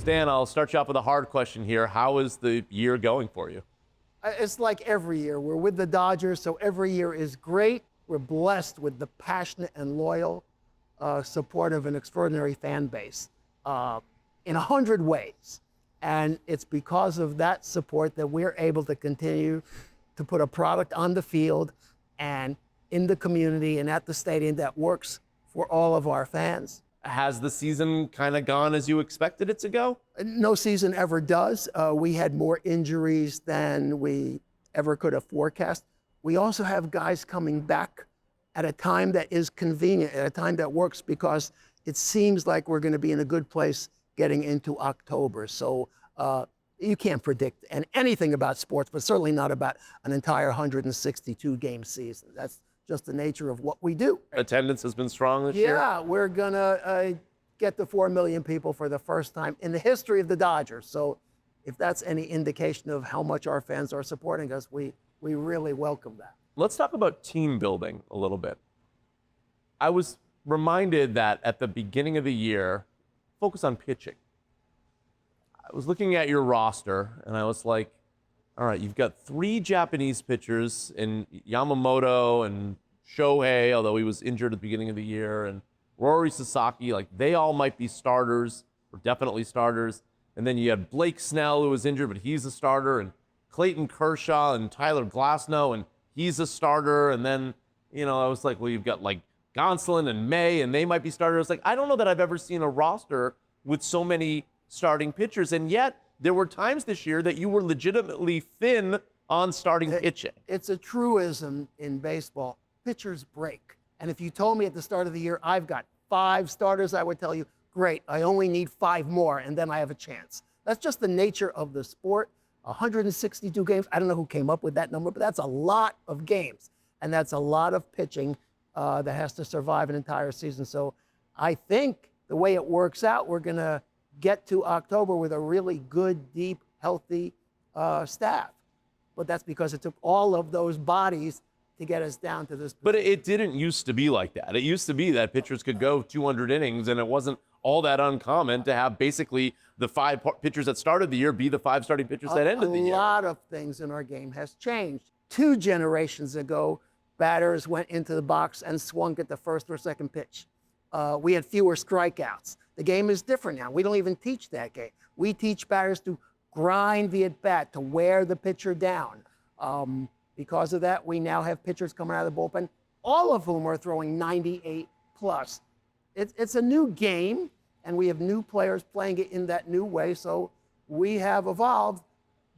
Stan, I'll start you off with a hard question here. How is the year going for you? It's like every year. We're with the Dodgers, so every year is great. We're blessed with the passionate and loyal support of an extraordinary fan base in 100 ways. And it's because of that support that we're able to continue to put a product on the field and in the community and at the stadium that works for all of our fans. Has the season kind of gone as you expected it to go? No season ever does. We had more injuries than we ever could have forecast. We also have guys coming back at a time that is convenient, at a time that works, because it seems like we're going to be in a good place getting into October. So you can't predict anything about sports, but certainly not about an entire 162-game season. That's just the nature of what we do. Attendance has been strong this year? Yeah, we're going to get to 4 million people for the first time in the history of the Dodgers. So if that's any indication of how much our fans are supporting us, we really welcome that. Let's talk about team building a little bit. I was reminded that at the beginning of the year, focus on pitching. I was looking at your roster, and I was like, all right, you've got 3 Japanese pitchers in Yamamoto and Shohei, although he was injured at the beginning of the year, and Rory Sasaki. Like, they all might be starters, or definitely starters. And then you had Blake Snell, who was injured, but he's a starter, and Clayton Kershaw and Tyler Glasnow, and he's a starter. And then, I was like, well, you've got like Gonsolin and May, and they might be starters. Like, I don't know that I've ever seen a roster with so many starting pitchers, and yet there were times this year that you were legitimately thin on starting pitching. It's a truism in baseball. Pitchers break. And if you told me at the start of the year, I've got 5 starters, I would tell you, great, I only need 5 more, and then I have a chance. That's just the nature of the sport. 162 games. I don't know who came up with that number, but that's a lot of games. And that's a lot of pitching that has to survive an entire season. So I think the way it works out, we're going to get to October with a really good, deep, healthy staff. But that's because it took all of those bodies to get us down to this position. But it didn't used to be like that. It used to be that pitchers could go 200 innings, and it wasn't all that uncommon to have basically the 5 pitchers that started the year be the 5 starting pitchers that ended the year. A lot of things in our game has changed. 2 generations ago, batters went into the box and swung at the first or second pitch. We had fewer strikeouts. The game is different now. We don't even teach that game. We teach batters to grind the at-bat, to wear the pitcher down. Because of that, we now have pitchers coming out of the bullpen, all of whom are throwing 98 plus. It's a new game, and we have new players playing it in that new way, so we have evolved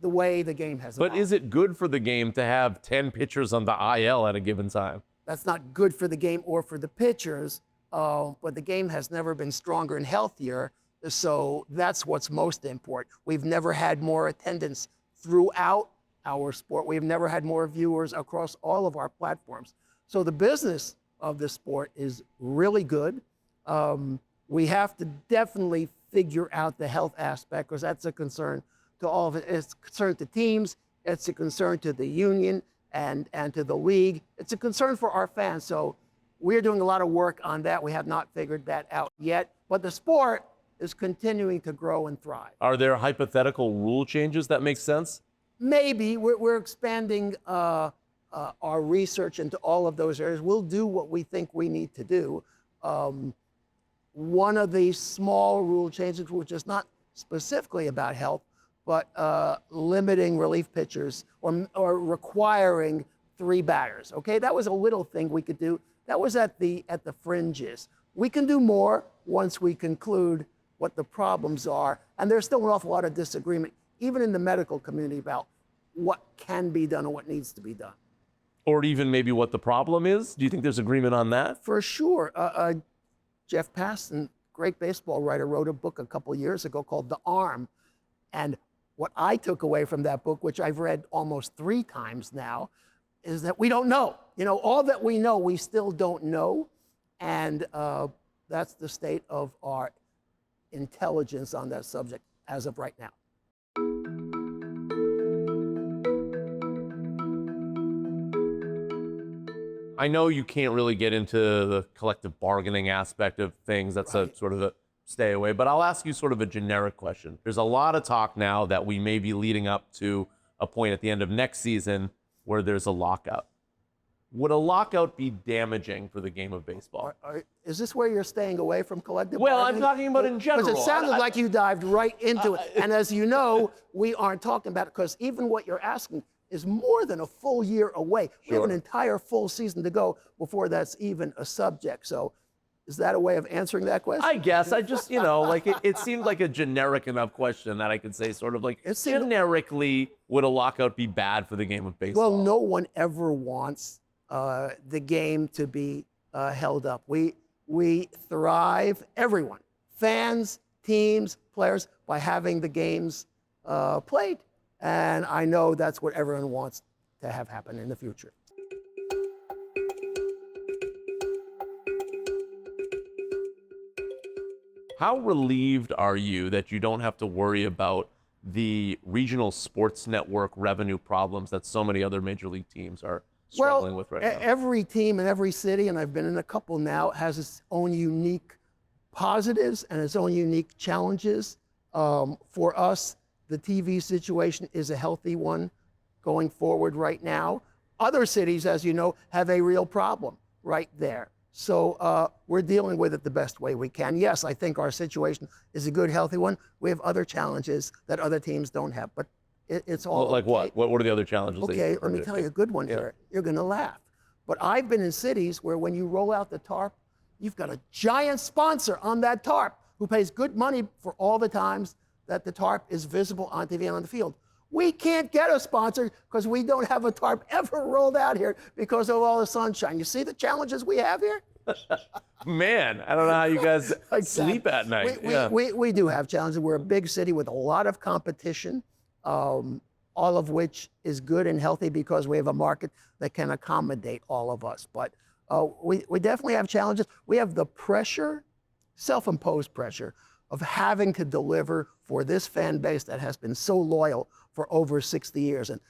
the way the game has evolved. But is it good for the game to have 10 pitchers on the IL at a given time? That's not good for the game or for the pitchers. But the game has never been stronger and healthier, so that's what's most important. We've never had more attendance throughout our sport. We've never had more viewers across all of our platforms. So the business of this sport is really good. We have to definitely figure out the health aspect, because that's a concern to all of it. It's a concern to teams, it's a concern to the union and to the league. It's a concern for our fans. So we're doing a lot of work on that. We have not figured that out yet, but the sport is continuing to grow and thrive. Are there hypothetical rule changes that make sense? Maybe. We're expanding our research into all of those areas. We'll do what we think we need to do. One of the small rule changes, which is not specifically about health, but limiting relief pitchers or requiring 3 batters. Okay, that was a little thing we could do. That was at the fringes. We can do more once we conclude what the problems are. And there's still an awful lot of disagreement, even in the medical community, about what can be done and what needs to be done. Or even maybe what the problem is? Do you think there's agreement on that? For sure. Jeff Passan, great baseball writer, wrote a book a couple years ago called The Arm. And what I took away from that book, which I've read almost 3 times now, is that we don't know. All that we know, we still don't know. And that's the state of our intelligence on that subject as of right now. I know you can't really get into the collective bargaining aspect of things. That's a sort of a stay away, but I'll ask you sort of a generic question. There's a lot of talk now that we may be leading up to a point at the end of next season where there's a lockout. Would a lockout be damaging for the game of baseball? Is this where you're staying away from collective Well, bargaining? I'm talking about in general. Because it sounded like you dived right into it. And as you know, we aren't talking about it because even what you're asking is more than a full year away. We have an entire full season to go before that's even a subject. So is that a way of answering that question? I guess. I just, like it seemed like a generic enough question that I could say sort of like generically, would a lockout be bad for the game of baseball? Well, no one ever wants the game to be held up. We thrive, everyone, fans, teams, players, by having the games played. And I know that's what everyone wants to have happen in the future. How relieved are you that you don't have to worry about the regional sports network revenue problems that so many other major league teams are struggling with right now? Every team in every city, and I've been in a couple now, has its own unique positives and its own unique challenges. For us, the TV situation is a healthy one going forward right now. Other cities, as you know, have a real problem right there. So we're dealing with it the best way we can. Yes, I think our situation is a good, healthy one. We have other challenges that other teams don't have, but it's all like okay. What are the other challenges? Okay, let me tell you a good one here. You're going to laugh. But I've been in cities where when you roll out the tarp, you've got a giant sponsor on that tarp who pays good money for all the times that the tarp is visible on TV and on the field. We can't get a sponsor because we don't have a tarp ever rolled out here because of all the sunshine. You see the challenges we have here? Man, I don't know how you guys sleep at night. We do have challenges. We're a big city with a lot of competition, all of which is good and healthy because we have a market that can accommodate all of us. But we definitely have challenges. We have the pressure, self-imposed pressure, of having to deliver for this fan base that has been so loyal for over 60 years. And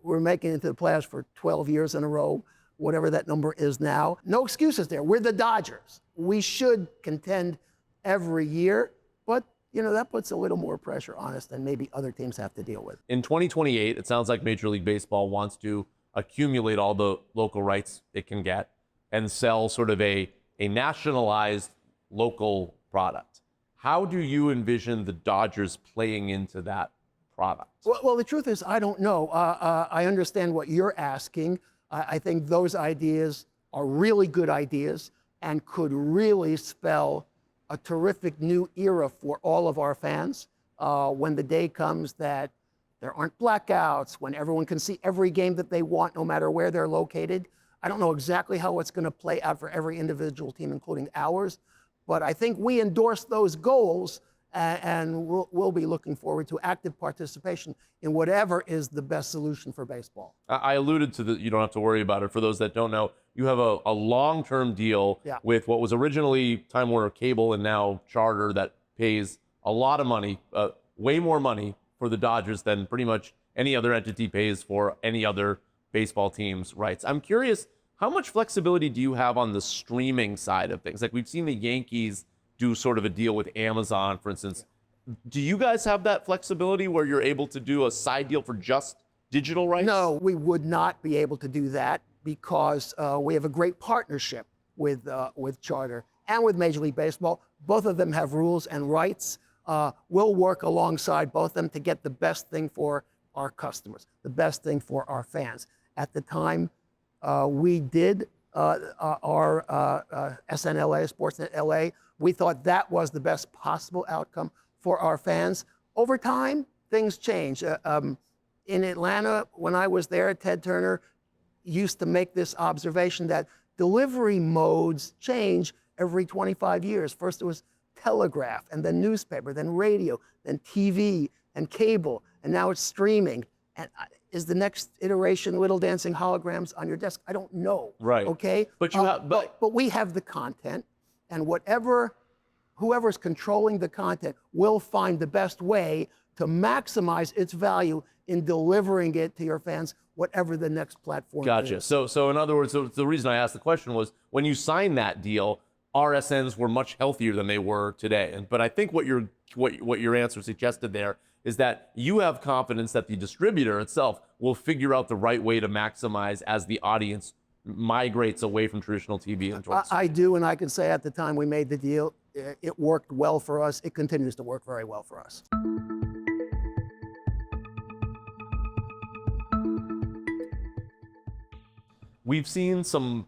we're making it to the playoffs for 12 years in a row, whatever that number is now. No excuses there. We're the Dodgers. We should contend every year, but that puts a little more pressure on us than maybe other teams have to deal with. In 2028, it sounds like Major League Baseball wants to accumulate all the local rights it can get and sell sort of a nationalized local product. How do you envision the Dodgers playing into that product? Well, the truth is, I don't know. I understand what you're asking. I think those ideas are really good ideas and could really spell a terrific new era for all of our fans when the day comes that there aren't blackouts, when everyone can see every game that they want, no matter where they're located. I don't know exactly how it's going to play out for every individual team, including ours. But I think we endorse those goals, and we'll be looking forward to active participation in whatever is the best solution for baseball. I alluded to you don't have to worry about it. For those that don't know, you have a long-term deal with what was originally Time Warner Cable and now Charter that pays a lot of money, way more money for the Dodgers than pretty much any other entity pays for any other baseball team's rights. I'm curious, how much flexibility do you have on the streaming side of things? Like we've seen the Yankees do sort of a deal with Amazon, for instance. Do you guys have that flexibility where you're able to do a side deal for just digital rights? No, we would not be able to do that because we have a great partnership with Charter and with Major League Baseball. Both of them have rules and rights. We'll work alongside both of them to get the best thing for our customers, the best thing for our fans. At the time, we did our SNLA, Sportsnet LA. We thought that was the best possible outcome for our fans. Over time, things change. In Atlanta, when I was there, Ted Turner used to make this observation that delivery modes change every 25 years. First it was telegraph, and then newspaper, then radio, then TV, and cable, and now it's streaming. And is the next iteration little dancing holograms on your desk? I don't know. Right. Okay. But you have, but we have the content, and whoever's controlling the content will find the best way to maximize its value in delivering it to your fans, whatever the next platform Gotcha. is. So in other words, the reason I asked the question was when you signed that deal, RSNs were much healthier than they were today. But I think what your answer suggested there is that you have confidence that the distributor itself will figure out the right way to maximize as the audience migrates away from traditional TV and towards. I do, and I can say at the time we made the deal, it worked well for us. It continues to work very well for us. We've seen some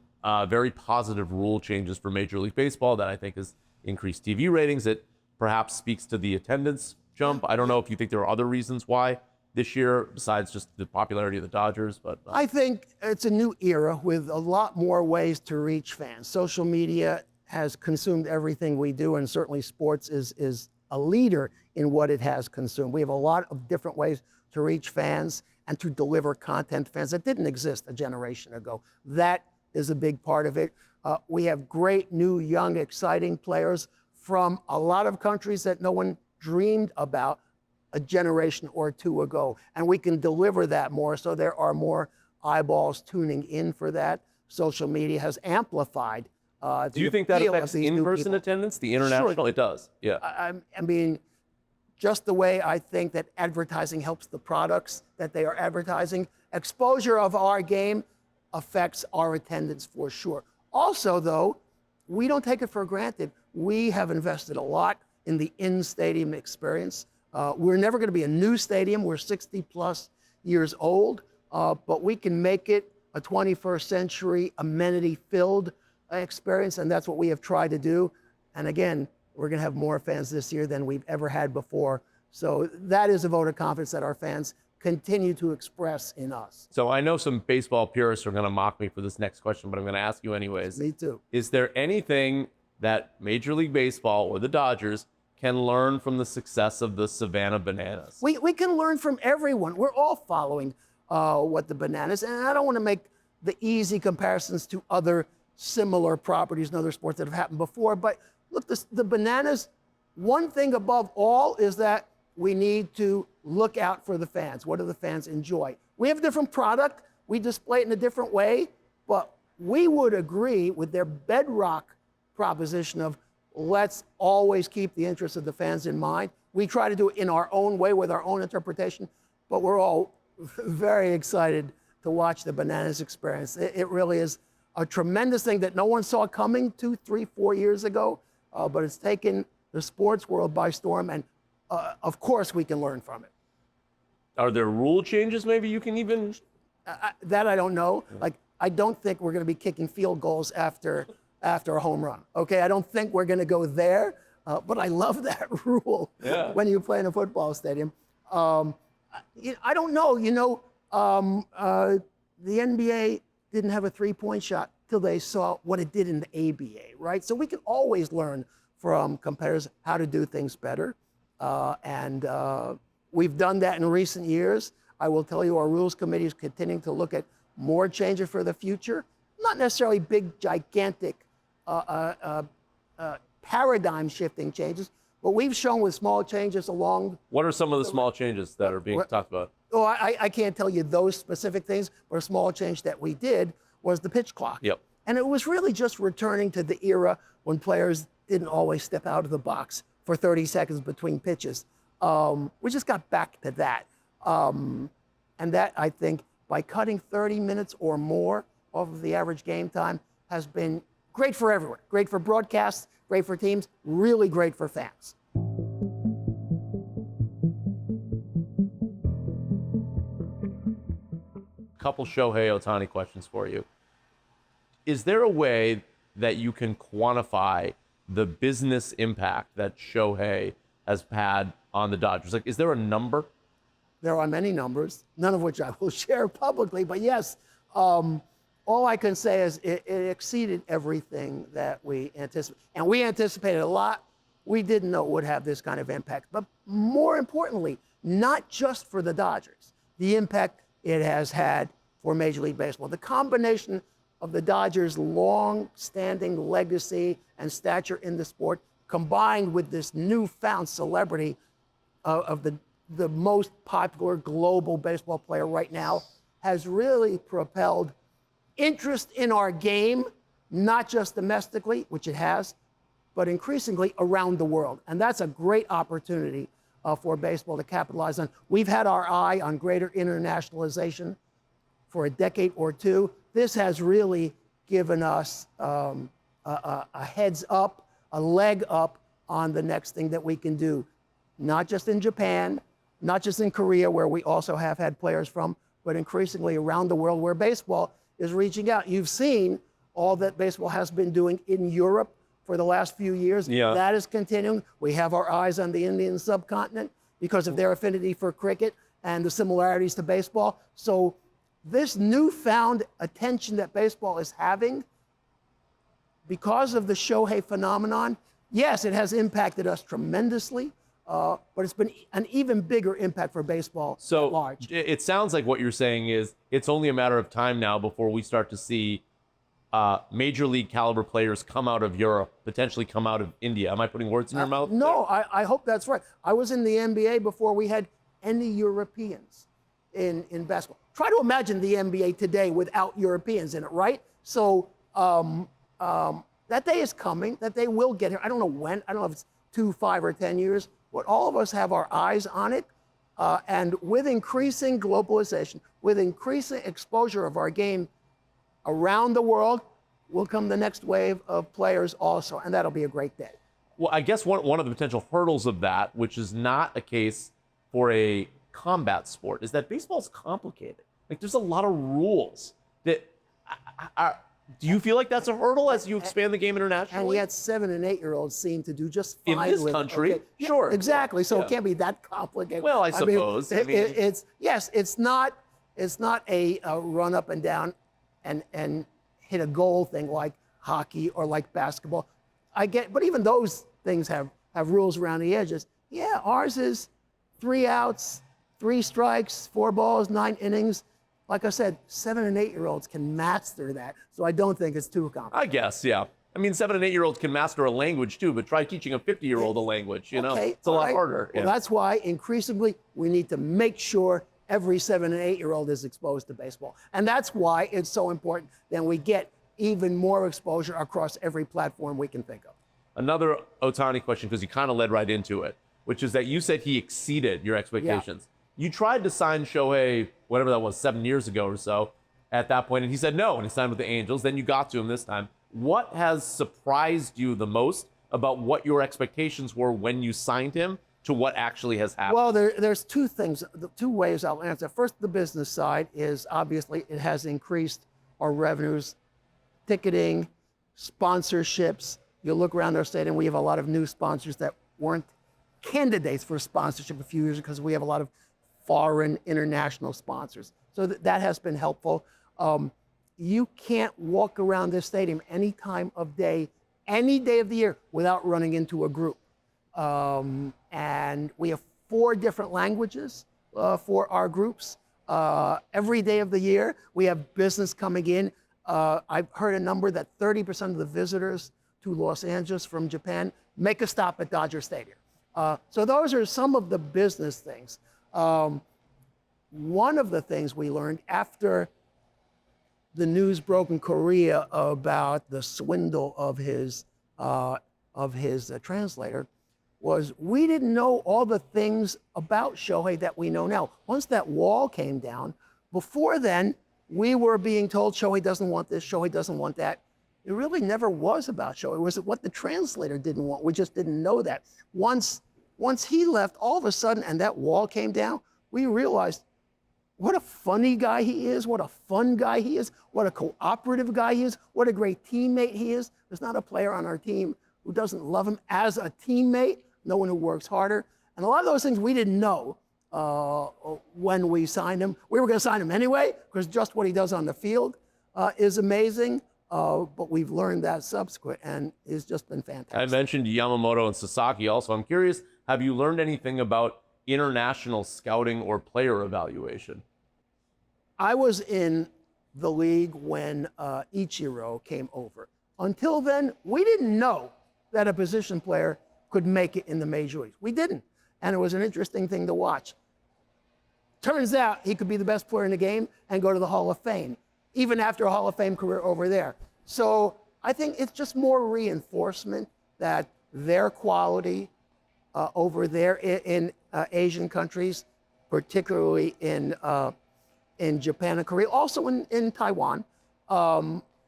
very positive rule changes for Major League Baseball that I think has increased TV ratings. It perhaps speaks to the attendance jump. I don't know if you think there are other reasons why this year besides just the popularity of the Dodgers, but I think it's a new era with a lot more ways to reach fans. Social media has consumed everything we do, and certainly sports is a leader in what it has consumed. We have a lot of different ways to reach fans and to deliver content to fans that didn't exist a generation ago. That is a big part of it. We have great, new, young, exciting players from a lot of countries that no one dreamed about a generation or two ago. And we can deliver that more, so there are more eyeballs tuning in for that. Social media has amplified do you think that affects in-person attendance, the international? Sure. It does, yeah. I mean, just the way I think that advertising helps the products that they are advertising, exposure of our game affects our attendance for sure. Also, though, we don't take it for granted. We have invested a lot in the in-stadium experience. We're never going to be a new stadium. We're 60 plus years old, but we can make it a 21st century amenity-filled experience, and that's what we have tried to do. And again, we're going to have more fans this year than we've ever had before. So that is a vote of confidence that our fans continue to express in us. So I know some baseball purists are going to mock me for this next question, but I'm going to ask you anyways. Me too. Is there anything that Major League Baseball or the Dodgers can learn from the success of the Savannah Bananas? We can learn from everyone. We're all following what the Bananas, and I don't want to make the easy comparisons to other similar properties and other sports that have happened before, but look, the Bananas, one thing above all is that we need to look out for the fans. What do the fans enjoy? We have a different product. We display it in a different way, but we would agree with their bedrock proposition of let's always keep the interests of the fans in mind. We try to do it in our own way with our own interpretation, but we're all very excited to watch the Bananas experience. It really is a tremendous thing that no one saw coming 2, 3, 4 years ago, but it's taken the sports world by storm, and of course we can learn from it. Are there rule changes maybe you can even? That I don't know. Like, I don't think we're going to be kicking field goals after a home run. Okay, I don't think we're going to go there, but I love that rule when you play in a football stadium. I don't know. The NBA didn't have a three-point shot till they saw what it did in the ABA, right? So we can always learn from competitors how to do things better. And we've done that in recent years. I will tell you, our rules committee is continuing to look at more changes for the future. Not necessarily big, gigantic paradigm-shifting changes, but we've shown with small changes along. What are some of the small changes that are being talked about? Oh, I can't tell you those specific things, but a small change that we did was the pitch clock. Yep. And it was really just returning to the era when players didn't always step out of the box for 30 seconds between pitches. We just got back to that. And that, I think, by cutting 30 minutes or more off of the average game time has been great for everyone. Great for broadcasts, great for teams, really great for fans. Couple Shohei Ohtani questions for you. Is there a way that you can quantify the business impact that Shohei has had on the Dodgers? Like, is there a number? There are many numbers, none of which I will share publicly, but yes, all I can say is it exceeded everything that we anticipated. And we anticipated a lot. We didn't know it would have this kind of impact. But more importantly, not just for the Dodgers, the impact it has had for Major League Baseball. The combination of the Dodgers' long-standing legacy and stature in the sport, combined with this newfound celebrity of the most popular global baseball player right now, has really propelled interest in our game not just domestically, which it has, but increasingly around the world. And that's a great opportunity for baseball to capitalize on. We've had our eye on greater internationalization for a decade or two. This has really given us a heads up, a leg up on the next thing that we can do, not just in Japan, not just in Korea, where we also have had players from, but increasingly around the world where baseball is reaching out. You've seen all that baseball has been doing in Europe for the last few years. Yeah. That is continuing. We have our eyes on the Indian subcontinent because of their affinity for cricket and the similarities to baseball. So this newfound attention that baseball is having because of the Shohei phenomenon, yes, it has impacted us tremendously, but it's been an even bigger impact for baseball at large. So it sounds like what you're saying is it's only a matter of time now before we start to see major league caliber players come out of Europe, potentially come out of India. Am I putting words in your mouth? No, I hope that's right. I was in the NBA before we had any Europeans in basketball. Try to imagine the NBA today without Europeans in it, right? So that day is coming, that day will get here. I don't know when, I don't know if it's 2, 5, or 10 years, but all of us have our eyes on it. And with increasing globalization, with increasing exposure of our game around the world, will come the next wave of players also, and that'll be a great day. Well, I guess one of the potential hurdles of that, which is not a case for a combat sport, is that baseball's complicated. Like, there's a lot of rules that do you feel like that's a hurdle as you expand the game internationally? And yet 7- and 8-year-olds seem to do just fine in this with country. Okay. Sure. Yeah, exactly. So Yeah. it can't be that complicated. Well, I suppose. It's not a run up and down and hit a goal thing like hockey or like basketball. I get, but even those things have rules around the edges. Yeah, ours is 3 outs, 3 strikes, 4 balls, 9 innings. Like I said, 7- and 8-year-olds can master that. So I don't think it's too complicated. I guess, yeah. I mean, 7- and 8-year-olds can master a language too, but try teaching a 50-year-old a language, you know? Okay, It's a lot all right. harder. Well, Yeah. that's why increasingly we need to make sure every 7- and 8-year-old is exposed to baseball. And that's why it's so important that we get even more exposure across every platform we can think of. Another Ohtani question, because you kind of led right into it, which is that you said he exceeded your expectations. You tried to sign Shohei, whatever that was, 7 years ago or so, at that point, and he said no, and he signed with the Angels. Then you got to him this time. What has surprised you the most about what your expectations were when you signed him to what actually has happened? Well, there's 2 things, 2 ways I'll answer. First, the business side is obviously it has increased our revenues, ticketing, sponsorships. You look around our stadium, we have a lot of new sponsors that weren't candidates for sponsorship a few years because we have a lot of foreign international sponsors. So that has been helpful. You can't walk around this stadium any time of day, any day of the year without running into a group. And we have 4 different languages for our groups. Every day of the year, we have business coming in. I've heard a number that 30% of the visitors to Los Angeles from Japan make a stop at Dodger Stadium. So those are some of the business things. One of the things we learned after the news broke in Korea about the swindle of his translator was we didn't know all the things about Shohei that we know now. Once that wall came down, before then, we were being told Shohei doesn't want this, Shohei doesn't want that. It really never was about Shohei. It was what the translator didn't want. We just didn't know that. Once he left, all of a sudden, and that wall came down, we realized what a funny guy he is, what a fun guy he is, what a cooperative guy he is, what a great teammate he is. There's not a player on our team who doesn't love him as a teammate, no one who works harder. And a lot of those things we didn't know when we signed him. We were going to sign him anyway, because just what he does on the field is amazing. But we've learned that subsequent, and it's just been fantastic. I mentioned Yamamoto and Sasaki also. I'm curious, have you learned anything about international scouting or player evaluation? I was in the league when Ichiro came over. Until then, we didn't know that a position player could make it in the major leagues. We didn't. And it was an interesting thing to watch. Turns out he could be the best player in the game and go to the Hall of Fame, even after a Hall of Fame career over there. So I think it's just more reinforcement that their quality over there in Asian countries, particularly in Japan and Korea, also in Taiwan,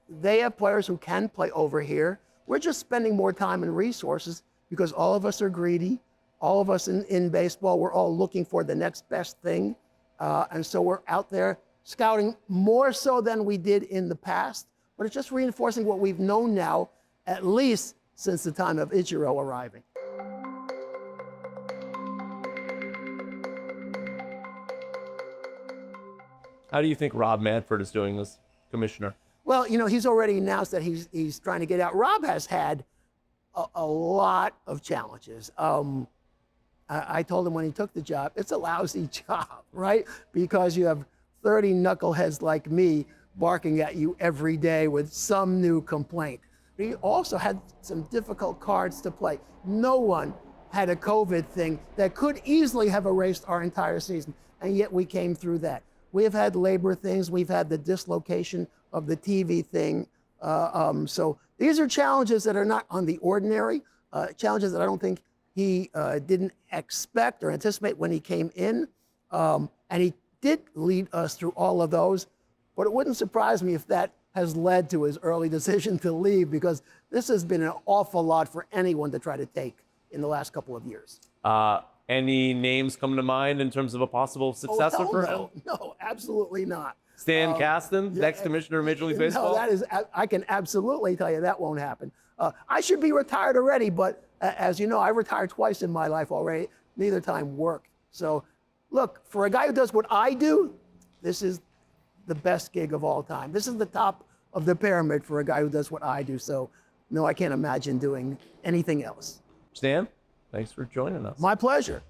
they have players who can play over here. We're just spending more time and resources because all of us are greedy. All of us in baseball, we're all looking for the next best thing. And so we're out there scouting more so than we did in the past. But it's just reinforcing what we've known now, at least since the time of Ichiro arriving. How do you think Rob Manfred is doing as commissioner? Well, you know, he's already announced that he's trying to get out. Rob has had a lot of challenges. I told him when he took the job, it's a lousy job, right? Because you have 30 knuckleheads like me barking at you every day with some new complaint. But he also had some difficult cards to play. No one had a COVID thing that could easily have erased our entire season, and yet we came through that. We've had labor things. We've had the dislocation of the TV thing. So these are challenges that are not on the ordinary, challenges that I don't think he didn't expect or anticipate when he came in. And he did lead us through all of those. But it wouldn't surprise me if that has led to his early decision to leave, because this has been an awful lot for anyone to try to take in the last couple of years. Any names come to mind in terms of a possible successor for him? No, absolutely not. Stan Kasten, next commissioner of Major League Baseball? No, I can absolutely tell you that won't happen. I should be retired already, but as you know, I retired twice in my life already. Neither time worked. So look, for a guy who does what I do, this is the best gig of all time. This is the top of the pyramid for a guy who does what I do. So no, I can't imagine doing anything else. Stan, thanks for joining us. My pleasure.